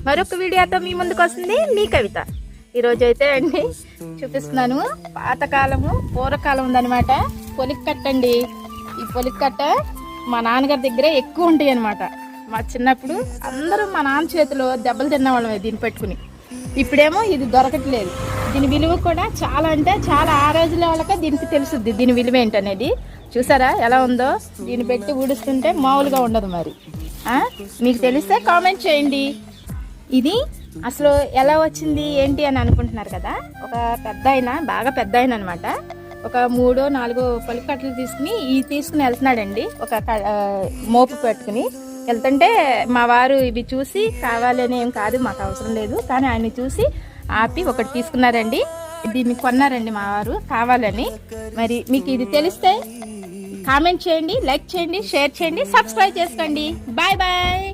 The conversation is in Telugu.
మరొక వీడియోతో మీ ముందుకు వస్తుంది మీ కవిత. ఈరోజు అయితే అండి చూపిస్తున్నాను, పాతకాలము పూర్వకాలం ఉందనమాట. పొలిక్కట్ట అండి. ఈ పొలిక్కట్ట మా నాన్నగారి దగ్గరే ఎక్కువ ఉంటాయి అనమాట. మా చిన్నప్పుడు అందరూ మా నాన్న చేతిలో దెబ్బలు తిన్నవాళ్ళమే దీన్ని పెట్టుకుని. ఇప్పుడేమో ఇది దొరకట్లేదు. దీని విలువ కూడా చాలా అంటే చాలా, ఆ రోజుల వాళ్ళకే దీనికి తెలుసుద్ది దీని విలువ ఏంటనేది. చూసారా ఎలా ఉందో? దీన్ని పెట్టి ఊడుస్తుంటే మామూలుగా ఉండదు. మరి మీకు తెలిస్తే కామెంట్ చేయండి. ఇది అసలు ఎలా వచ్చింది ఏంటి అని అనుకుంటున్నారు కదా. ఒక పెద్ద ఆయన, బాగా పెద్ద ఆయన అనమాట, ఒక 3-4 పొలికట్టలు తీసుకుని వెళ్తున్నాడండి. ఒక మోపు పెట్టుకుని వెళ్తుంటే మా వారు ఇవి చూసి, కావాలని ఏం కాదు మాకు అవసరం లేదు, కానీ ఆయన చూసి ఆపి ఒకటి తీసుకున్నారండి. దీన్ని కొన్నారండి మా వారు కావాలని. మరి మీకు ఇది తెలిస్తే కామెంట్ చేయండి, లైక్ చేయండి, షేర్ చేయండి, సబ్స్క్రైబ్ చేసుకోండి. Bye bye.